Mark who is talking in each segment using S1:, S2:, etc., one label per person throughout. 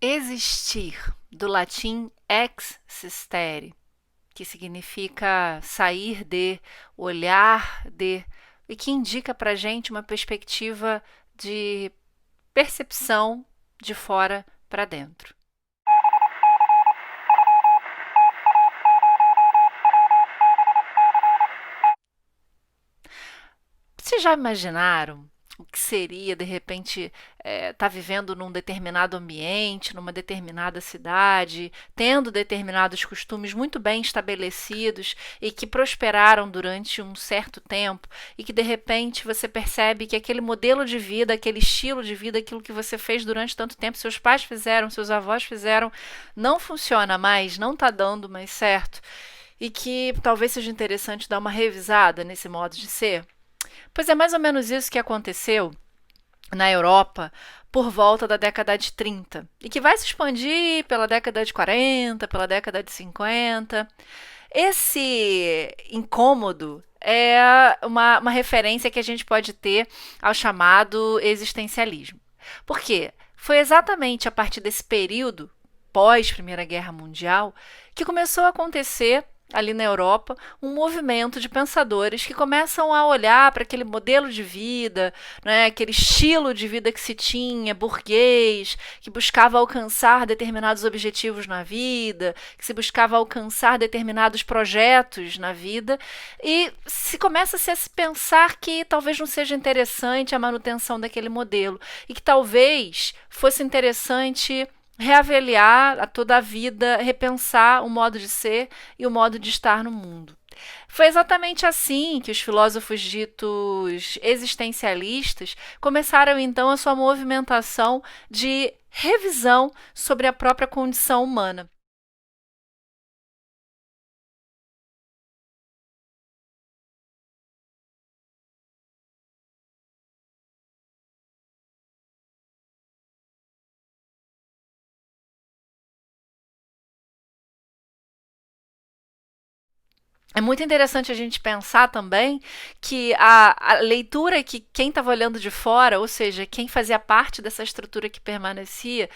S1: Existir, do latim ex sistere, que significa sair de, olhar de, e que indica para gente uma perspectiva de percepção de fora para dentro. Vocês já imaginaram o que seria, de repente, estar vivendo num determinado ambiente, numa determinada cidade, tendo determinados costumes muito bem estabelecidos e que prosperaram durante um certo tempo e que, de repente, você percebe que aquele modelo de vida, aquele estilo de vida, aquilo que você fez durante tanto tempo, seus pais fizeram, seus avós fizeram, não funciona mais, não está dando mais certo e que talvez seja interessante dar uma revisada nesse modo de ser? Pois é mais ou menos isso que aconteceu na Europa por volta da década de 30 e que vai se expandir pela década de 40, pela década de 50. Esse incômodo é uma referência que a gente pode ter ao chamado existencialismo. Por quê? Foi exatamente a partir desse período pós Primeira Guerra Mundial que começou a acontecer ali na Europa, um movimento de pensadores que começam a olhar para aquele modelo de vida, né, aquele estilo de vida que se tinha, burguês, que buscava alcançar determinados objetivos na vida, que se buscava alcançar determinados projetos na vida, e se começa-se a se pensar que talvez não seja interessante a manutenção daquele modelo, e que talvez fosse interessante reavaliar a toda a vida, repensar o modo de ser e o modo de estar no mundo. Foi exatamente assim que os filósofos ditos existencialistas começaram então a sua movimentação de revisão sobre a própria condição humana. É muito interessante a gente pensar também que a leitura que quem estava olhando de fora, ou seja, quem fazia parte dessa estrutura que permanecia,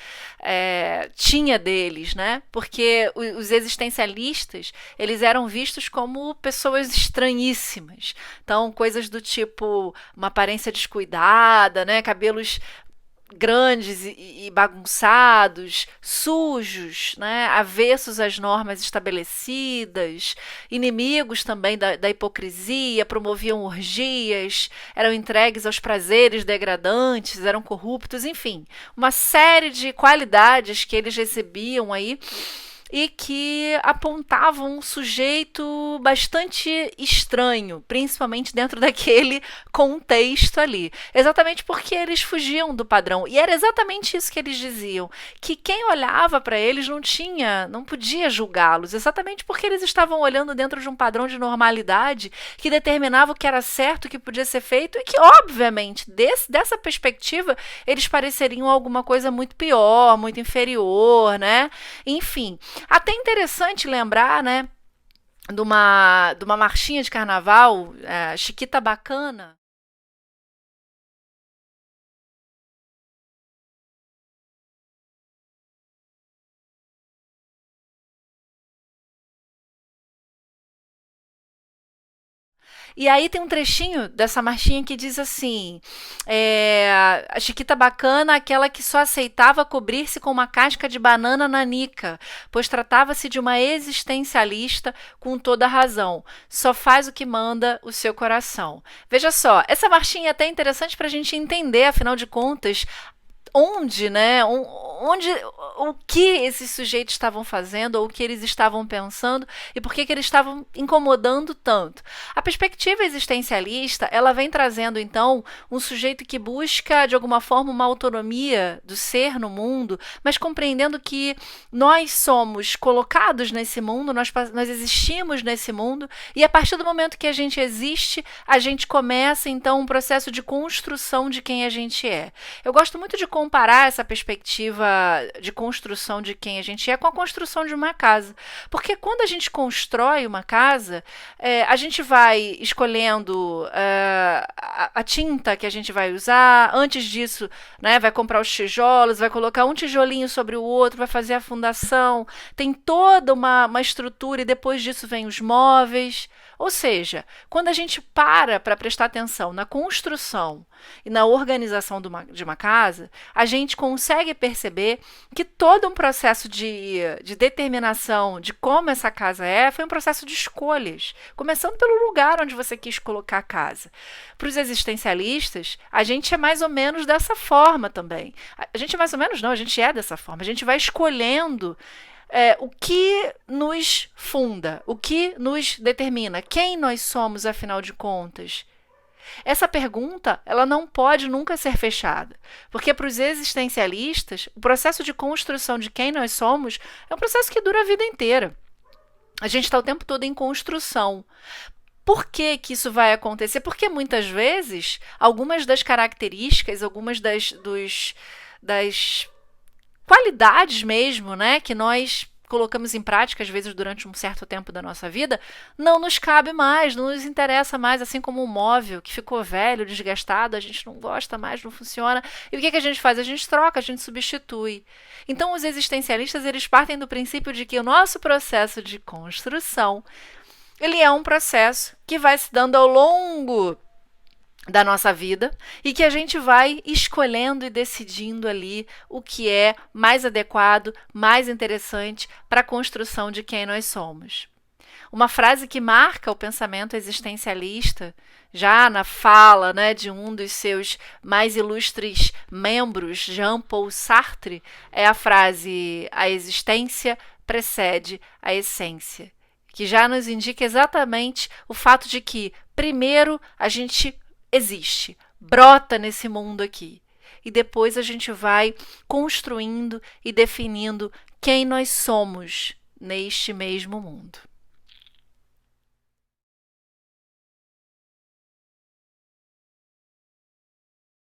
S1: tinha deles, né? Porque os existencialistas eles eram vistos como pessoas estranhíssimas. Então, coisas do tipo uma aparência descuidada, né? Cabelos grandes e bagunçados, sujos, né, avessos às normas estabelecidas, inimigos também da hipocrisia, promoviam orgias, eram entregues aos prazeres degradantes, eram corruptos, enfim, uma série de qualidades que eles recebiam aí e que apontavam um sujeito bastante estranho, principalmente dentro daquele contexto ali. Exatamente porque eles fugiam do padrão. E era exatamente isso que eles diziam, que quem olhava para eles não podia julgá-los, exatamente porque eles estavam olhando dentro de um padrão de normalidade que determinava o que era certo, o que podia ser feito e que, obviamente, dessa perspectiva, eles pareceriam alguma coisa muito pior, muito inferior, né? Enfim, até interessante lembrar, né, de uma marchinha de carnaval, Chiquita Bacana. E aí tem um trechinho dessa marchinha que diz assim: a Chiquita Bacana, aquela que só aceitava cobrir-se com uma casca de banana nanica, pois tratava-se de uma existencialista com toda a razão. Só faz o que manda o seu coração. Veja só, essa marchinha é até interessante para a gente entender, afinal de contas, onde, né, onde, o que esses sujeitos estavam fazendo, ou o que eles estavam pensando e por que eles estavam incomodando tanto. A perspectiva existencialista, ela vem trazendo então um sujeito que busca de alguma forma uma autonomia do ser no mundo, mas compreendendo que nós somos colocados nesse mundo, nós existimos nesse mundo e a partir do momento que a gente existe, a gente começa então um processo de construção de quem a gente é. Eu gosto muito de comparar essa perspectiva de construção de quem a gente é com a construção de uma casa. Porque quando a gente constrói uma casa, a gente vai escolhendo a tinta que a gente vai usar. Antes disso, né, vai comprar os tijolos, vai colocar um tijolinho sobre o outro, vai fazer a fundação. Tem toda uma estrutura e depois disso vem os móveis. Ou seja, quando a gente para prestar atenção na construção e na organização de uma casa, a gente consegue perceber que todo um processo de determinação de como essa casa foi um processo de escolhas, começando pelo lugar onde você quis colocar a casa. Para os existencialistas, a gente é mais ou menos dessa forma também. A gente é mais ou menos não, a gente é dessa forma. A gente vai escolhendo o que nos funda, o que nos determina, quem nós somos, afinal de contas. Essa pergunta, ela não pode nunca ser fechada, porque para os existencialistas, o processo de construção de quem nós somos é um processo que dura a vida inteira. A gente está o tempo todo em construção. Por que isso vai acontecer? Porque muitas vezes, algumas das características, algumas das qualidades mesmo, né, que nós colocamos em prática, às vezes durante um certo tempo da nossa vida, não nos cabe mais, não nos interessa mais, assim como um móvel que ficou velho, desgastado, a gente não gosta mais, não funciona. E o que a gente faz? A gente troca, a gente substitui. Então, os existencialistas, eles partem do princípio de que o nosso processo de construção, ele é um processo que vai se dando ao longo da nossa vida e que a gente vai escolhendo e decidindo ali o que é mais adequado, mais interessante para a construção de quem nós somos. Uma frase que marca o pensamento existencialista, já na fala, né, de um dos seus mais ilustres membros, Jean-Paul Sartre, é a frase: a existência precede a essência, que já nos indica exatamente o fato de que, primeiro, a gente existe, brota nesse mundo aqui. E depois a gente vai construindo e definindo quem nós somos neste mesmo mundo.